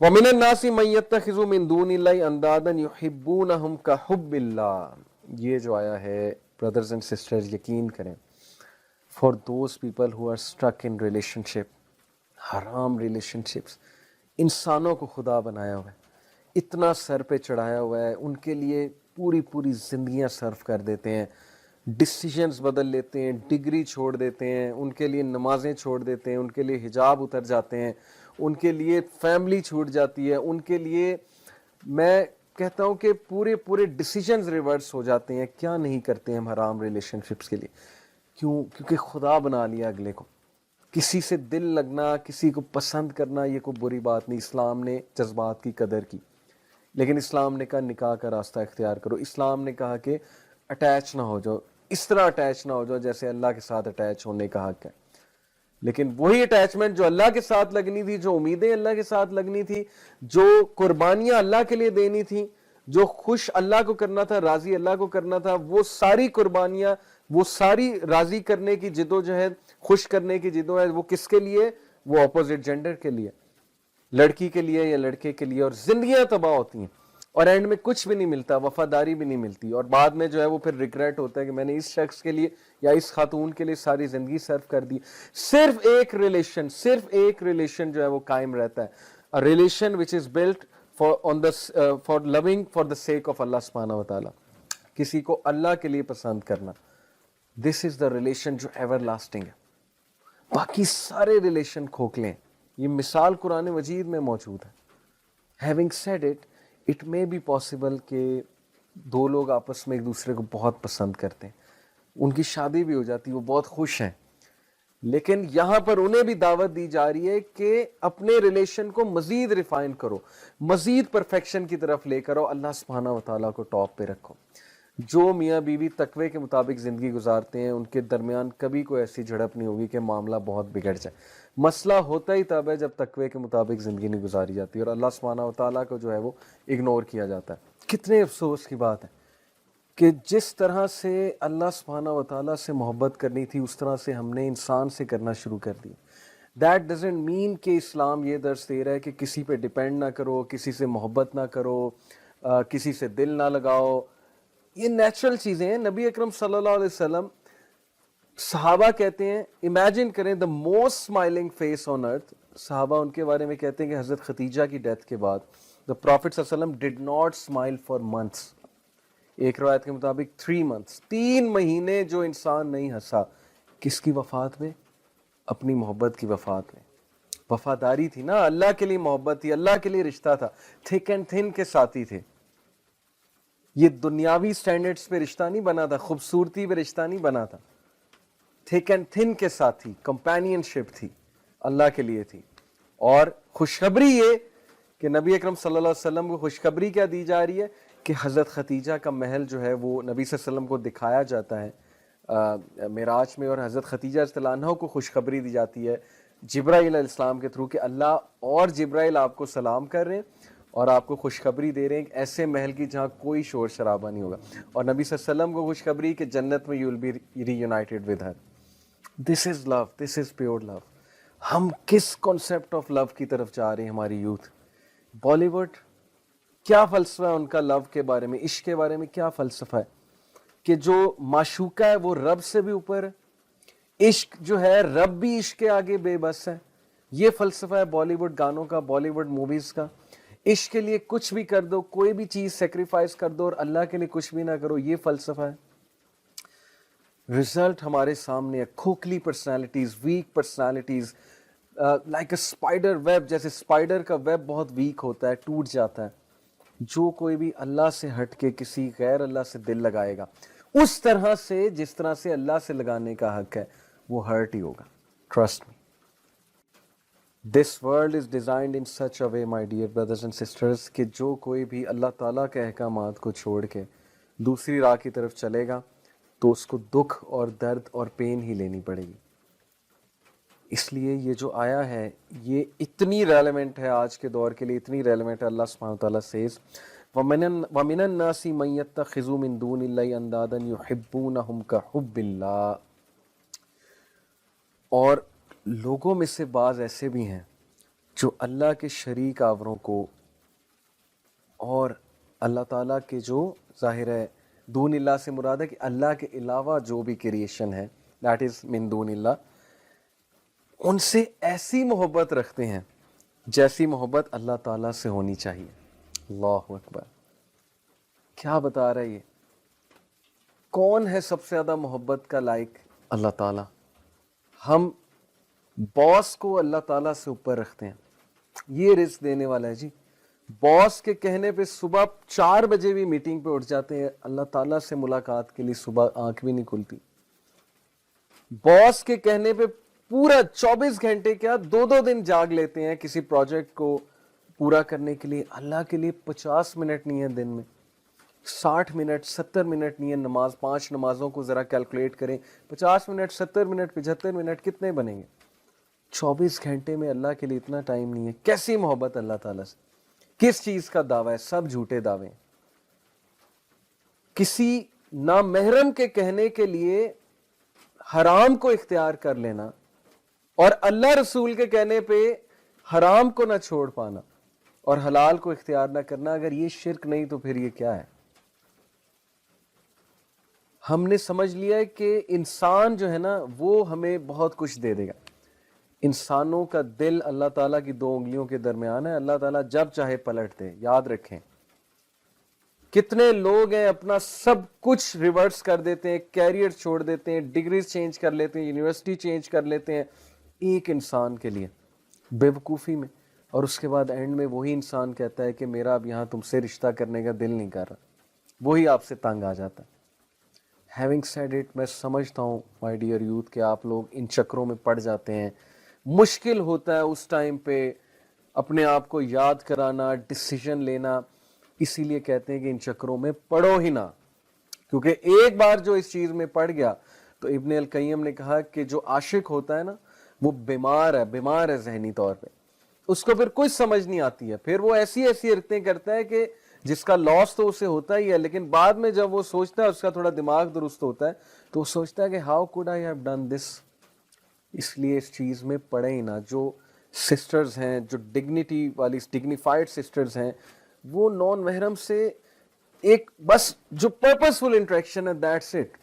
وَمِنَ النَّاسِ مَن يَتَّخِذُ مِن دُونِ اللَّهِ أَندَادًا يُحِبُّونَهُمْ كَحُبِّ اللَّهِ. یہ جو آیا ہے brothers and sisters یقین کریں, for those people who are stuck in relationship, حرام relationships, انسانوں کو خدا بنایا ہوا ہے, اتنا سر پہ چڑھایا ہوا ہے, ان کے لیے پوری پوری زندگیاں صرف کر دیتے ہیں, ڈیسیجنز بدل لیتے ہیں, ڈگری چھوڑ دیتے ہیں, ان کے لیے نمازیں چھوڑ دیتے ہیں, ان کے لیے حجاب اتر جاتے ہیں, ان کے لیے فیملی چھوٹ جاتی ہے, ان کے لیے میں کہتا ہوں کہ پورے پورے ڈیسیجنز ریورس ہو جاتے ہیں. کیا نہیں کرتے ہیں ہم حرام ریلیشن شپس کے لیے؟ کیوں؟ کیونکہ خدا بنا لیا اگلے کو. کسی سے دل لگنا, کسی کو پسند کرنا یہ کوئی بری بات نہیں. اسلام نے جذبات کی قدر کی, لیکن اسلام نے کہا نکاح کا راستہ اختیار کرو. اسلام نے کہا کہ اٹیچ نہ ہو جاؤ, اس طرح اٹیچ نہ ہو جاؤ جیسے اللہ کے ساتھ اٹیچ ہونے کا حق ہے. لیکن وہی اٹیچمنٹ جو اللہ کے ساتھ لگنی تھی, جو امیدیں اللہ کے ساتھ لگنی تھی, جو قربانیاں اللہ کے لیے دینی تھی, جو خوش اللہ کو کرنا تھا, راضی اللہ کو کرنا تھا, وہ ساری قربانیاں, وہ ساری راضی کرنے کی جدوجہد, خوش کرنے کی جدوجہد, وہ کس کے لیے؟ وہ اپوزٹ جینڈر کے لیے, لڑکی کے لیے یا لڑکے کے لیے. اور زندگیاں تباہ ہوتی ہیں, اور اینڈ میں کچھ بھی نہیں ملتا, وفاداری بھی نہیں ملتی, اور بعد میں جو ہے وہ پھر ریگریٹ ہوتا ہے کہ میں نے اس شخص کے لیے یا اس خاتون کے لیے ساری زندگی صرف کر دی. صرف ایک ریلیشن جو ہے وہ قائم رہتا ہے, a relation which is built for loving for the sake of Allah سبحانہ وتعالی, کسی کو اللہ کے لیے پسند کرنا. this is the relation جو ایور لاسٹنگ ہے. باقی سارے ریلیشن کھوکھلے ہیں. یہ مثال قرآن مجید میں موجود ہے. having said it, it may be possible کہ دو لوگ آپس میں ایک دوسرے کو بہت پسند کرتے ہیں, ان کی شادی بھی ہو جاتی, وہ بہت خوش ہیں, لیکن یہاں پر انہیں بھی دعوت دی جا رہی ہے کہ اپنے ریلیشن کو مزید ریفائن کرو, مزید پرفیکشن کی طرف لے کرو, اللہ سبحانہ وتعالیٰ کو ٹاپ پہ رکھو. جو میاں بیوی تقوی کے مطابق زندگی گزارتے ہیں ان کے درمیان کبھی کوئی ایسی جھڑپ نہیں ہوگی کہ معاملہ بہت بگڑ جائے. مسئلہ ہوتا ہی تب ہے جب تقوی کے مطابق زندگی نہیں گزاری جاتی اور اللہ سبحانہ وتعالیٰ کو جو ہے وہ اگنور کیا جاتا ہے. کتنے افسوس کی بات ہے کہ جس طرح سے اللہ سبحانہ وتعالیٰ سے محبت کرنی تھی اس طرح سے ہم نے انسان سے کرنا شروع کر دی. دیٹ ڈزنٹ مین کہ اسلام یہ درس دے رہا ہے کہ کسی پہ ڈپینڈ نہ کرو, کسی سے محبت نہ کرو, کسی سے دل نہ لگاؤ. یہ نیچرل چیزیں ہیں. نبی اکرم صلی اللہ علیہ وسلم, صحابہ کہتے ہیں, امیجن کریں the most smiling face on earth, صحابہ ان کے بارے میں کہتے ہیں کہ حضرت خدیجہ کی ڈیتھ کے بعد the Prophet صلی اللہ علیہ وسلم did not smile for months. ایک روایت کے مطابق 3 months, 3 مہینے جو انسان نہیں ہنسا. کس کی وفات میں؟ اپنی محبت کی وفات میں. وفاداری تھی نا, اللہ کے لیے محبت تھی, اللہ کے لیے رشتہ تھا. تھک اینڈ تھن کے ساتھی تھے. یہ دنیاوی سٹینڈرڈز پہ رشتہ نہیں بنا تھا, خوبصورتی پہ رشتہ نہیں بنا تھا. تھک اینڈ تھن کے ساتھی, کمپینین شپ تھی, اللہ کے لیے تھی. اور خوشخبری یہ کہ نبی اکرم صلی اللہ علیہ وسلم کو خوشخبری کیا دی جا رہی ہے کہ حضرت خدیجہ کا محل جو ہے وہ نبی صلی اللہ علیہ وسلم کو دکھایا جاتا ہے معراج میں, اور حضرت خدیجہ رضی اللہ عنہا کو خوشخبری دی جاتی ہے جبرائیل علیہ السلام کے تھرو کہ اللہ اور جبرائیل آپ کو سلام کر رہے ہیں اور آپ کو خوشخبری دے رہے ہیں ایسے محل کی جہاں کوئی شور شرابہ نہیں ہوگا. اور نبی صلی اللہ علیہ وسلم کو خوشخبری کہ جنت میں you will be reunited with her. This is love, this is pure love. ہم کس کانسیپٹ آف لو کی طرف جا رہے ہیں ہماری یوتھ؟ بالی ووڈ کیا فلسفہ ہے ان کا لو کے بارے میں, عشق کے بارے میں کیا فلسفہ ہے کہ جو معشوقہ ہے وہ رب سے بھی اوپر ہے, عشق جو ہے رب بھی عشق کے آگے بے بس ہے. یہ فلسفہ ہے بالی ووڈ گانوں کا, بالی ووڈ موویز کا. عشق کے لیے کچھ بھی کر دو, کوئی بھی چیز سیکریفائز کر دو اور اللہ کے لیے کچھ بھی نہ کرو, یہ فلسفہ ہے. رزلٹ ہمارے سامنے ہے, کھوکھلی personalities, weak personalities, like a spider web, جیسے اسپائڈر کا ویب بہت ویک ہوتا ہے, ٹوٹ جاتا ہے. جو کوئی بھی اللہ سے ہٹ کے کسی غیر اللہ سے دل لگائے گا اس طرح سے جس طرح سے اللہ سے لگانے کا حق ہے وہ ہرٹ ہی ہوگا. Trust me. This world is designed in such a way, my dear brothers and sisters, کہ جو کوئی بھی اللہ تعالیٰ کے احکامات کو چھوڑ کے دوسری راہ کی طرف چلے گا تو اس کو دکھ اور درد اور پین ہی لینی پڑے گی. اس لیے یہ جو آیا ہے یہ اتنی ریلیونٹ ہے آج کے دور کے لیے, اتنی ریلیونٹ ہے. اللہ سبحانہ وتعالیٰ says وَمِنَ النَّاسِ مَن يَتَّخِذُ مِن دُونِ اللَّهِ أَندَادًا يُحِبُّونَهُمْ كَحُبِّ اللَّهِ. اور لوگوں میں سے بعض ایسے بھی ہیں جو اللہ کے شریک آوروں کو اور اللہ تعالیٰ کے جو ظاہر ہے دون اللہ سے مراد ہے کہ اللہ کے علاوہ جو بھی کریشن ہے دیٹ از من دون اللہ، ان سے ایسی محبت رکھتے ہیں جیسی محبت اللہ تعالیٰ سے ہونی چاہیے. اللہ اکبر. کیا بتا رہا ہے یہ؟ کون ہے سب سے زیادہ محبت کا لائق؟ اللہ تعالیٰ. ہم باس کو اللہ تعالیٰ سے اوپر رکھتے ہیں. یہ رزق دینے والا ہے جی. باس کے کہنے پہ صبح 4 بجے بھی میٹنگ پہ اٹھ جاتے ہیں اللہ تعالیٰ سے ملاقات کے لیے، صبح آنکھ بھی نہیں کھلتی. باس کے کہنے پہ پورا 24 گھنٹے کیا 2 دن جاگ لیتے ہیں کسی پروجیکٹ کو پورا کرنے کے لیے. اللہ کے لیے 50 منٹ نہیں ہے دن میں، 60 منٹ 70 منٹ نہیں ہے. نماز 5 نمازوں کو ذرا کیلکولیٹ کریں، 50 منٹ 70 منٹ 75 منٹ کتنے بنیں گے؟ 24 گھنٹے میں اللہ کے لیے اتنا ٹائم نہیں ہے. کیسی محبت اللہ تعالیٰ سے؟ کس چیز کا دعویٰ ہے؟ سب جھوٹے دعوے. کسی نامحرم کے کہنے کے لیے حرام کو اختیار کر لینا اور اللہ رسول کے کہنے پہ حرام کو نہ چھوڑ پانا اور حلال کو اختیار نہ کرنا، اگر یہ شرک نہیں تو پھر یہ کیا ہے؟ ہم نے سمجھ لیا ہے کہ انسان جو ہے نا وہ ہمیں بہت کچھ دے دے گا. انسانوں کا دل اللہ تعالیٰ کی 2 انگلیوں کے درمیان ہے. اللہ تعالیٰ جب چاہے پلٹ دے. یاد رکھیں کتنے لوگ ہیں اپنا سب کچھ ریورس کر دیتے ہیں، کیریئر چھوڑ دیتے ہیں، ڈگریز چینج کر لیتے ہیں، یونیورسٹی چینج کر لیتے ہیں ایک انسان کے لیے بے وقوفی میں، اور اس کے بعد اینڈ میں وہی انسان کہتا ہے کہ میرا اب یہاں تم سے رشتہ کرنے کا دل نہیں کر رہا. وہی آپ سے تنگ آ جاتا ہے. ہیونگ سیڈ اٹ، میں سمجھتا ہوں مائی ڈیئر یوتھ کہ آپ لوگ ان چکروں میں پڑ جاتے ہیں. مشکل ہوتا ہے اس ٹائم پہ اپنے آپ کو یاد کرانا، ڈیسیژن لینا. اسی لیے کہتے ہیں کہ ان چکروں میں پڑو ہی نہ، کیونکہ ایک بار جو اس چیز میں پڑ گیا تو ابن القیم نے کہا کہ جو عاشق ہوتا ہے نا وہ بیمار ہے ذہنی طور پہ. اس کو پھر کچھ سمجھ نہیں آتی ہے، پھر وہ ایسی حرکتیں کرتا ہے کہ جس کا لاس تو اسے ہوتا ہی ہے، لیکن بعد میں جب وہ سوچتا ہے، اس کا تھوڑا دماغ درست ہوتا ہے تو وہ سوچتا ہے کہ how could I have done this. اس لیے اس چیز میں پڑے ہی نہ. جو سسٹرز ہیں، جو ڈگنیٹی والی ڈگنیفائڈ سسٹرز ہیں، وہ نان محرم سے ایک بس جو پرپسفل انٹریکشن ہے دیٹس اٹ.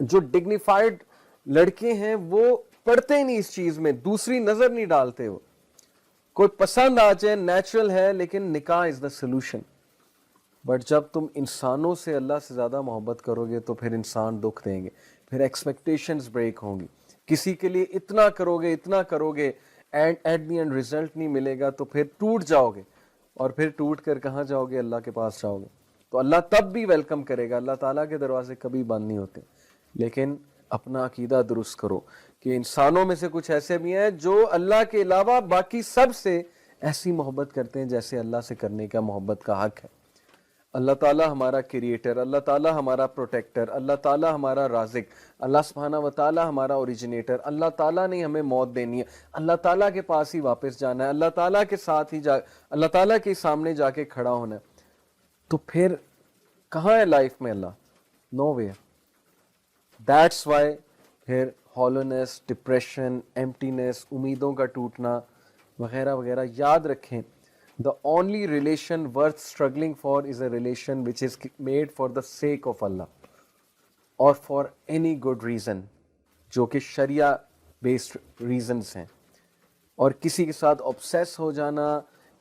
جو ڈگنیفائڈ لڑکے ہیں وہ پڑھتے ہی نہیں اس چیز میں، دوسری نظر نہیں ڈالتے. وہ کوئی پسند آ جائے نیچرل ہے، لیکن نکاح از دا سولوشن. بٹ جب تم انسانوں سے اللہ سے زیادہ محبت کرو گے تو پھر انسان دکھ دیں گے، پھر ایکسپیکٹیشنز بریک ہوں گی. کسی کے لیے اتنا کرو گے and at the end result نہیں ملے گا تو پھر ٹوٹ جاؤ گے، اور پھر ٹوٹ کر کہاں جاؤ گے؟ اللہ کے پاس جاؤ گے. تو اللہ تب بھی ویلکم کرے گا. اللہ تعالیٰ کے دروازے کبھی بند نہیں ہوتے. لیکن اپنا عقیدہ درست کرو کہ انسانوں میں سے کچھ ایسے بھی ہیں جو اللہ کے علاوہ باقی سب سے ایسی محبت کرتے ہیں جیسے اللہ سے کرنے کا محبت کا حق ہے. اللہ تعالیٰ ہمارا کریٹر، اللہ تعالیٰ ہمارا پروٹیکٹر، اللہ تعالیٰ ہمارا رازق، اللہ سبحانہ و تعالیٰ ہمارا اوریجنیٹر. اللہ تعالیٰ نے ہمیں موت دینی ہے، اللہ تعالیٰ کے پاس ہی واپس جانا ہے، اللہ تعالیٰ کے ساتھ ہی اللہ تعالیٰ کے سامنے جا کے کھڑا ہونا ہے. تو پھر کہاں ہے لائف میں اللہ؟ نو وے. دیٹس وائی پھر ہالونیس، ڈپریشن، ایمٹینس، امیدوں کا ٹوٹنا وغیرہ وغیرہ. یاد رکھیں the only relation worth struggling for is a relation which is made for the sake of Allah or for any good reason جو کہ شریعہ based reasons ہیں. اور کسی کے ساتھ obsess ہو جانا،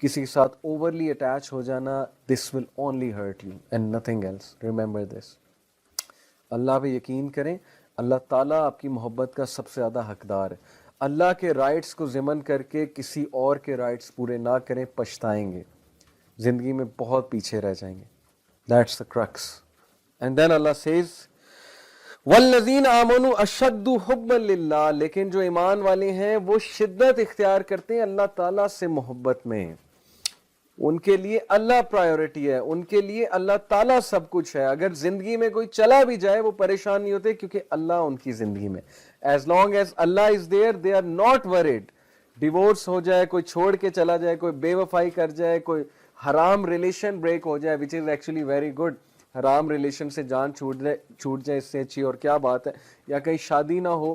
کسی کے ساتھ overly attach ہو جانا، this will only hurt you and nothing else. Remember this. اللہ پہ یقین کریں، اللہ تعالیٰ آپ کی محبت کا سب سے زیادہ حقدار ہے. اللہ کے رائٹس کو ضمن کر کے کسی اور کے رائٹس پورے نہ کریں، پچھتائیں گے، زندگی میں بہت پیچھے رہ جائیں گے. That's the crux. And then Allah says وَالَّذِينَ آمَنُوا أَشَدُّ حُبًّا لِلَّهِ، لیکن جو ایمان والے ہیں وہ شدت اختیار کرتے ہیں اللہ تعالیٰ سے محبت میں. ان کے لیے اللہ پرائیورٹی ہے، ان کے لیے اللہ تعالیٰ سب کچھ ہے. اگر زندگی میں کوئی چلا بھی جائے وہ پریشان نہیں ہوتے کیونکہ اللہ ان کی زندگی میں. As long as Allah is there, they are not worried. Divorce ہو جائے، کوئی چھوڑ کے چلا جائے، کوئی بے وفائی کر جائے، کوئی حرام ریلیشن بریک ہو جائے which is actually very good. حرام ریلیشن سے جان چھوٹ جائے اس سے اچھی اور کیا بات ہے. یا کہیں شادی نہ ہو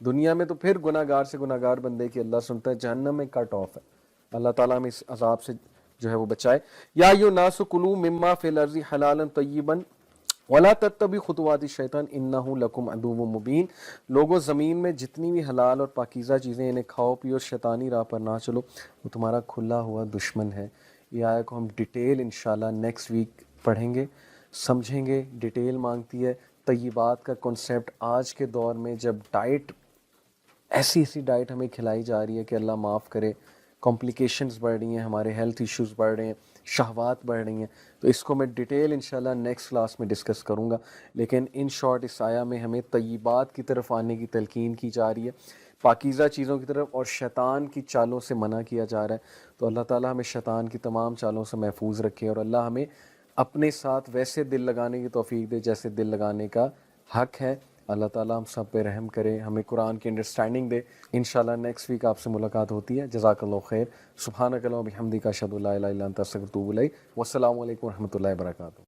دنیا میں تو پھر گناہگار سے گناہگار بندے کی اللہ سنتا ہے، جہنم میں کٹ آف ہے. اللہ تعالیٰ ہمیں اس عذاب سے جو ہے وہ بچائے. یا ایھا الناس کلوا مما فی الارض حلالا طیبا ولا تتبعوا خطوات الشیطان انہ لکم عدو مبین. لوگوں زمین میں جتنی بھی حلال اور پاکیزہ چیزیں انہیں کھاؤ پیو اور شیطانی راہ پر نہ چلو، وہ تمہارا کھلا ہوا دشمن ہے. یہ آیت کو ہم ڈیٹیل انشاءاللہ نیکسٹ ویک پڑھیں گے، سمجھیں گے. ڈیٹیل مانگتی ہے طیبات کا کنسیپٹ. آج کے دور میں جب ڈائٹ ایسی ڈائٹ ہمیں کھلائی جا رہی ہے کہ اللہ معاف کرے، کمپلیکیشنز بڑھ رہی ہیں، ہمارے ہیلتھ ایشوز بڑھ رہے ہیں، شہوات بڑھ رہی ہیں، تو اس کو میں ڈیٹیل انشاءاللہ نیکسٹ کلاس میں ڈسکس کروں گا. لیکن ان شارٹ اس آیا میں ہمیں طیبات کی طرف آنے کی تلقین کی جا رہی ہے، پاکیزہ چیزوں کی طرف، اور شیطان کی چالوں سے منع کیا جا رہا ہے. تو اللہ تعالیٰ ہمیں شیطان کی تمام چالوں سے محفوظ رکھے، اور اللہ ہمیں اپنے ساتھ ویسے دل لگانے کی توفیق دے جیسے دل لگانے کا حق ہے. اللہ تعالیٰ ہم سب پہ رحم کرے، ہمیں قرآن کی انڈرسٹینڈنگ دے. انشاءاللہ نیکسٹ ویک آپ سے ملاقات ہوتی ہے. جزاک اللہ خیر. سبحانک اللہم و بحمدک اشہد ان لا الہ الا انت استغفرک و اتوب الیک. والسلام علیکم و رحمۃ اللہ وبرکاتہ.